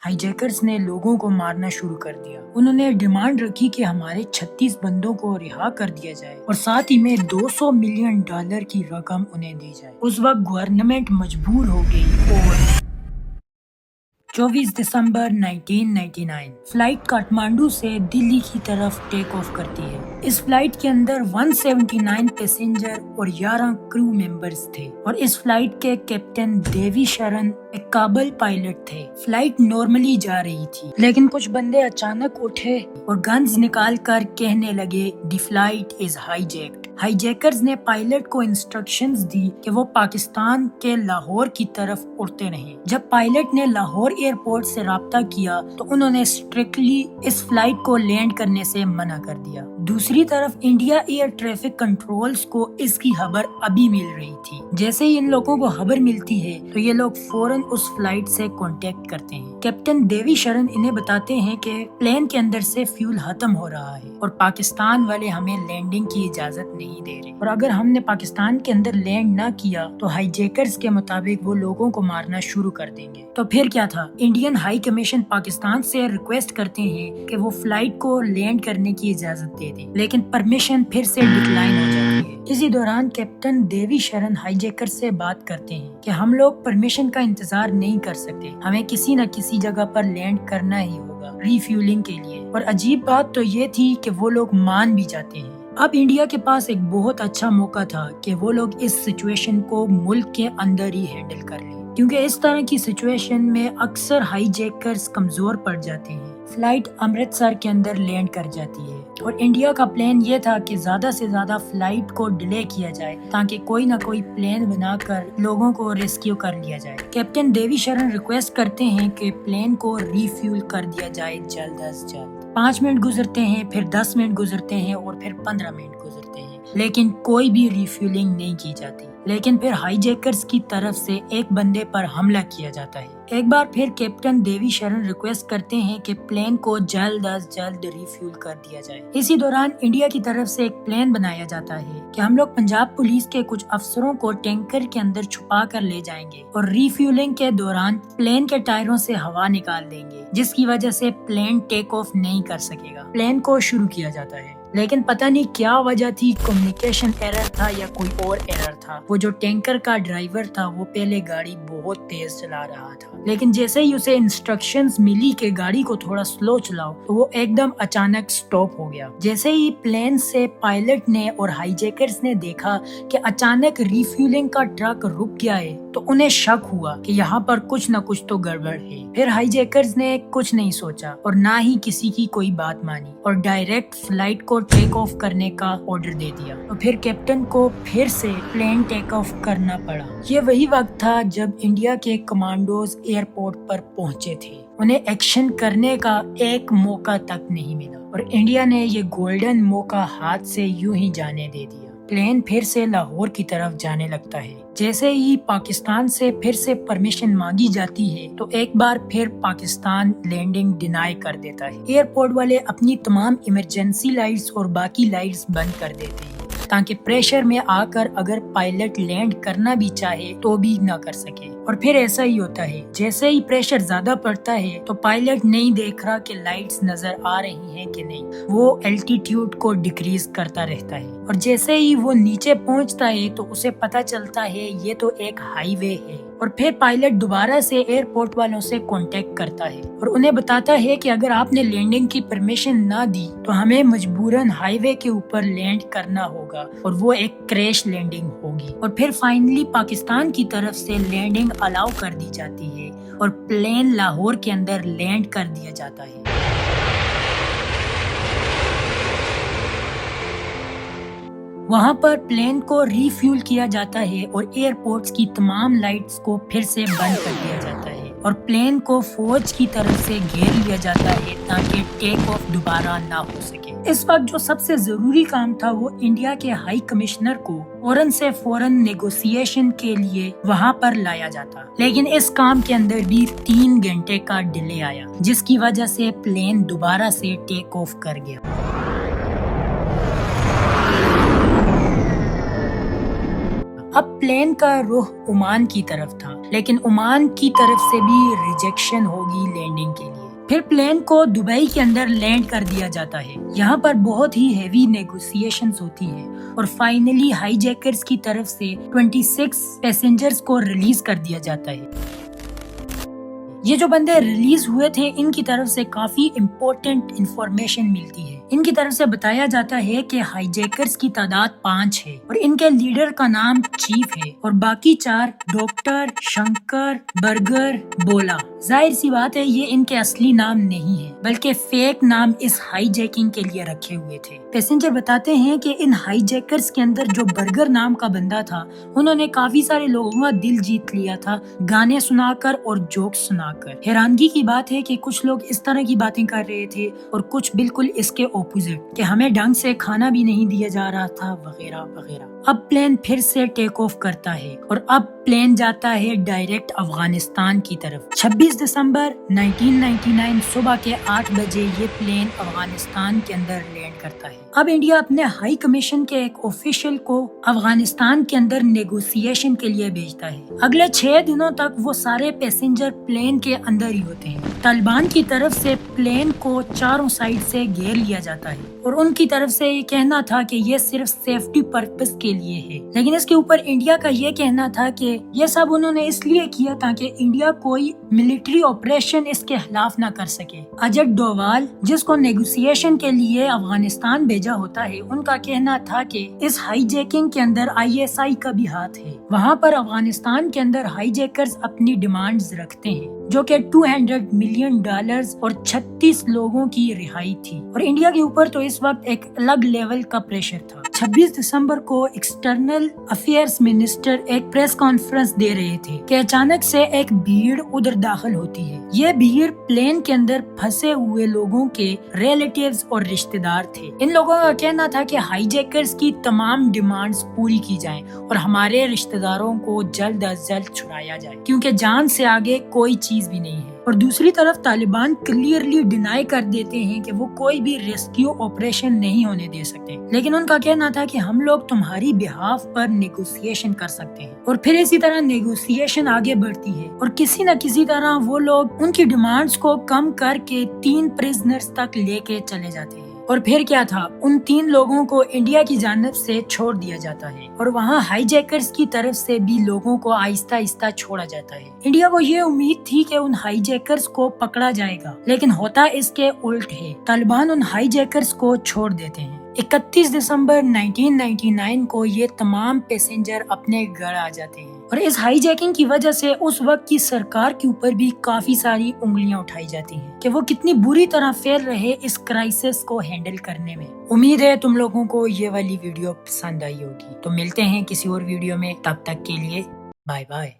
Hijackers ने लोगों को मारना शुरू कर दिया। उन्होंने डिमांड रखी कि हमारे 36 बंदों को रिहा कर दिया जाए और साथ ही में $200 मिलियन की रकम उन्हें दी जाए। उस वक्त गवर्नमेंट मजबूर हो गई और 24 दिसंबर 1999 फ्लाइट काठमांडू से दिल्ली की तरफ टेक ऑफ करती है। इस फ्लाइट के अंदर 179 पैसेंजर और 11 क्रू मेंबर्स थे और इस फ्लाइट के कैप्टन देवी शरण एक काबल पायलट थे। फ्लाइट नॉर्मली जा रही थी, लेकिन कुछ बंदे अचानक उठे और गन्स निकाल कर कहने लगे the flight is hijacked. Hijackers ने पायलट को इंस्ट्रक्शंस दी कि वो पाकिस्तान के लाहौर की तरफ उड़ते रहें। जब पायलट ने लाहौर एयरपोर्ट से राब्ता किया तो उन्होंने स्ट्रिक्टली इस फ्लाइट को लैंड करने से मना कर दिया। दूसरी तरफ इंडिया एयर ट्रैफिक कंट्रोल्स को इसकी खबर अभी मिल रही थी। जैसे ही इन लोगों को खबर मिलती है तो ये लोग फौरन उस फ्लाइट से कांटेक्ट करते हैं। कैप्टन देवी शरण इन्हें बताते हैं कि प्लेन के अंदर से फ्यूल खत्म हो रहा है और पाकिस्तान वाले हमें लैंडिंग की इजाजत नहीं दे रहे और अगर हमने पाकिस्तान के अंदर लैंड ना किया तो हाईजैकर्स के मुताबिक वो लोगों को मारना शुरू कर देंगे। तो फिर क्या था, इंडियन हाई कमीशन पाकिस्तान से रिक्वेस्ट करते हैं कि वो फ्लाइट को लैंड करने की इजाजत दे दें, लेकिन परमिशन फिर से डिक्लाइन हो जाती है। इसी दौरान कैप्टन देवी शरण हाईजैकर से बात करते हैं कि हम लोग परमिशन का इंतजार नहीं कर सकते, हमें किसी न किसी जगह पर लैंड करना ही होगा रिफ्यूलिंग के लिए। और अजीब बात तो ये थी कि वो लोग मान भी जाते हैं। अब इंडिया के पास एक बहुत अच्छा मौका था कि वो लोग इस सिचुएशन को मुल्क के अंदर ही हैंडल कर लें, क्योंकि इस तरह की सिचुएशन में अक्सर हाईजैकर्स कमजोर पड़ जाते हैं। फ्लाइट अमृतसर के अंदर लैंड कर जाती है और इंडिया का प्लान ये था कि ज्यादा से ज्यादा फ्लाइट को डिले किया जाए ताकि कोई ना कोई प्लान बनाकर लोगों को रेस्क्यू कर लिया जाए। कैप्टन देवी शरण रिक्वेस्ट करते हैं कि प्लेन को रिफ्यूल कर दिया जाए जल्द अज जल्द। 5 मिनट गुजरते हैं, फिर 10 मिनट गुजरते हैं और फिर 15 मिनट गुजरते हैं, लेकिन कोई भी रिफ्यूलिंग नहीं की जाती। लेकिन फिर हाईजैकर्स की तरफ से एक बंदे पर हमला किया जाता है। एक बार फिर कैप्टन देवी शरण रिक्वेस्ट करते हैं कि प्लेन को जल्द अज जल्द रिफ्यूल कर दिया जाए। इसी दौरान इंडिया की तरफ से एक प्लान बनाया जाता है कि हम लोग पंजाब पुलिस के कुछ अफसरों को टैंकर के अंदर छुपा कर ले जाएंगे और रिफ्यूलिंग के दौरान प्लेन के टायरों से हवा निकाल देंगे, जिसकी वजह से प्लेन टेक ऑफ नहीं कर सकेगा। प्लेन को शुरू किया जाता है, लेकिन पता नहीं क्या वजह थी, कम्युनिकेशन एरर था या कोई और एरर था। वो जो टैंकर का ड्राइवर था वो पहले गाड़ी बहुत तेज चला रहा था, लेकिन जैसे ही उसे इंस्ट्रक्शंस मिली कि गाड़ी को थोड़ा स्लो चलाओ तो वो एकदम अचानक स्टॉप हो गया। जैसे ही प्लेन से पायलट ने और हाईजैकर्स ने देखा कि अचानक रिफ्यूलिंग का ट्रक रुक गया है तो उन्हें शक हुआ कि यहाँ पर कुछ न कुछ तो गड़बड़ है। फिर हाईजैकर्स ने कुछ नहीं सोचा और ना ही किसी की कोई बात मानी और डायरेक्ट फ्लाइट को टेक ऑफ करने का ऑर्डर दे दिया। तो फिर कैप्टन को फिर से प्लेन टेक ऑफ करना पड़ा। ये वही वक्त था जब इंडिया के कमांडोज एयरपोर्ट पर पहुंचे थे। उन्हें एक्शन करने का एक मौका तक नहीं मिला और इंडिया ने ये गोल्डन मौका हाथ से यूं ही जाने दे दिया। प्लेन फिर से लाहौर की तरफ जाने लगता है। जैसे ही पाकिस्तान से फिर से परमिशन मांगी जाती है तो एक बार फिर पाकिस्तान लैंडिंग डिनाई कर देता है। एयरपोर्ट वाले अपनी तमाम इमरजेंसी लाइट्स और बाकी लाइट्स बंद कर देते हैं ताकि प्रेशर में आकर अगर पायलट लैंड करना भी चाहे तो भी ना कर सके। और फिर ऐसा ही होता है, जैसे ही प्रेशर ज्यादा पड़ता है तो पायलट नहीं देख रहा कि लाइट्स नजर आ रही हैं कि नहीं, वो एल्टीट्यूड को डिक्रीज करता रहता है और जैसे ही वो नीचे पहुंचता है तो उसे पता चलता है ये तो एक हाईवे है। और फिर पायलट दोबारा से एयरपोर्ट वालों से कांटेक्ट करता है और उन्हें बताता है कि अगर आपने लैंडिंग की परमिशन ना दी तो हमें मजबूरन हाईवे के ऊपर लैंड करना होगा और वो एक क्रैश लैंडिंग होगी। और फिर फाइनली पाकिस्तान की तरफ से लैंडिंग अलाउ कर दी जाती है और प्लेन लाहौर के अंदर लैंड कर दिया जाता है। वहाँ पर प्लेन को रिफ्यूल किया जाता है और एयरपोर्ट्स की तमाम लाइट्स को फिर से बंद कर दिया जाता है और प्लेन को फौज की तरफ से घेर लिया जाता है ताकि टेक ऑफ दोबारा ना हो सके। इस वक्त जो सबसे जरूरी काम था वो इंडिया के हाई कमिश्नर को फौरन से फौरन नेगोशिएशन के लिए वहाँ पर लाया जाता, लेकिन इस काम के अंदर भी 3 घंटे का डिले आया, जिसकी वजह से प्लेन दोबारा से टेक ऑफ कर गया। اب پلین کا رخ عمان کی طرف تھا، لیکن عمان کی طرف سے بھی ریجیکشن ہوگی لینڈنگ کے لیے۔ پھر پلین کو دبئی کے اندر لینڈ کر دیا جاتا ہے۔ یہاں پر بہت ہی ہیوی نیگوسیشنز ہوتی ہیں اور فائنلی ہائی جیکرز کی طرف سے 26 پیسنجرز کو ریلیز کر دیا جاتا ہے۔ یہ جو بندے ریلیز ہوئے تھے ان کی طرف سے کافی امپورٹنٹ انفارمیشن ملتی ہے۔ ان کی طرف سے بتایا جاتا ہے کہ ہائی جیکرز کی تعداد 5 ہے اور ان کے لیڈر کا نام چیف ہے اور باقی 4 ڈاکٹر، شنکر، برگر، بولا۔ ظاہر سی بات ہے یہ ان کے اصلی نام نہیں ہے بلکہ فیک نام اس ہائی جیکنگ کے لیے رکھے ہوئے تھے۔ پیسنجر بتاتے ہیں کہ ان ہائی جیکرز کے اندر جو برگر نام کا بندہ تھا انہوں نے کافی سارے لوگوں کا دل جیت لیا تھا گانے سنا کر اور جوکس سنا کر۔ حیرانگی کی بات ہے کہ کچھ لوگ اس طرح کی باتیں کر رہے تھے اور کچھ بالکل اس کے اپوزٹ کہ ہمیں ڈھنگ سے کھانا بھی نہیں دیا جا رہا تھا وغیرہ وغیرہ۔ اب پلین پھر سے ٹیک آف کرتا ہے اور اب پلین جاتا ہے ڈائریکٹ افغانستان کی طرف۔ 26 دسمبر 1999 صبح کے 8 بجے یہ پلین افغانستان کے اندر لینڈ کرتا ہے۔ اب انڈیا اپنے ہائی کمیشن کے ایک آفیشل کو افغانستان کے اندر نیگوسیشن کے لیے بھیجتا ہے۔ اگلے 6 دنوں تک وہ سارے پیسنجر پلین کے اندر ہی ہوتے ہیں۔ طالبان کی طرف سے پلین کو چاروں سائڈ سے گھیر لیا جاتا ہے اور ان کی طرف سے یہ کہنا تھا کہ یہ صرف سیفٹی پرپس کے لیے ہے، لیکن اس کے اوپر انڈیا کا یہ کہنا تھا کہ یہ سب انہوں نے اس لیے کیا تاکہ انڈیا کوئی ملٹری آپریشن اس کے خلاف نہ کر سکے۔ اجٹ ڈووال جس کو نیگوسیشن کے لیے افغانستان بھیجا ہوتا ہے ان کا کہنا تھا کہ اس ہائی جیکنگ کے اندر ISI کا بھی ہاتھ ہے۔ وہاں پر افغانستان کے اندر ہائی جیکرز اپنی ڈیمانڈز رکھتے ہیں جو کہ $200 ملین اور 36 لوگوں کی رہائی تھی اور انڈیا کے اوپر تو اس وقت ایک الگ لیول کا پریشر تھا۔ 26 دسمبر کو ایکسٹرنل افیئرز منسٹر ایک پریس کانفرنس دے رہے تھے کہ اچانک سے ایک بھیڑ ادھر داخل ہوتی ہے۔ یہ بھیڑ پلین کے اندر پھنسے ہوئے لوگوں کے ریلیٹیوز اور رشتہ دار تھے۔ ان لوگوں کا کہنا تھا کہ ہائی جیکرز کی تمام ڈیمانڈز پوری کی جائیں اور ہمارے رشتہ داروں کو جلد از جلد چھڑایا جائے کیونکہ جان سے آگے کوئی چیز بھی نہیں ہے۔ اور دوسری طرف طالبان کلیئرلی ڈینائی کر دیتے ہیں کہ وہ کوئی بھی ریسکیو آپریشن نہیں ہونے دے سکتے، لیکن ان کا کہنا تھا کہ ہم لوگ تمہاری بہاف پر نیگوسیشن کر سکتے ہیں۔ اور پھر اسی طرح نیگوسیشن آگے بڑھتی ہے اور کسی نہ کسی طرح وہ لوگ ان کی ڈیمانڈز کو کم کر کے 3 پرزنرز تک لے کے چلے جاتے ہیں۔ اور پھر کیا تھا، ان 3 لوگوں کو انڈیا کی جانب سے چھوڑ دیا جاتا ہے اور وہاں ہائی جیکرز کی طرف سے بھی لوگوں کو آہستہ آہستہ چھوڑا جاتا ہے۔ انڈیا کو یہ امید تھی کہ ان ہائی جیکرز کو پکڑا جائے گا، لیکن ہوتا اس کے الٹ ہے۔ طالبان ان ہائی جیکرز کو چھوڑ دیتے ہیں۔ 31 دسمبر 1999 کو یہ تمام پیسنجر اپنے گھر آ جاتے ہیں اور اس ہائی جیکنگ کی وجہ سے اس وقت کی سرکار کے اوپر بھی کافی ساری انگلیاں اٹھائی جاتی ہیں کہ وہ کتنی بری طرح فیل رہے اس کرائسس کو ہینڈل کرنے میں۔ امید ہے تم لوگوں کو یہ والی ویڈیو پسند آئی ہوگی، تو ملتے ہیں کسی اور ویڈیو میں، تب تک کے لیے بائے بائے۔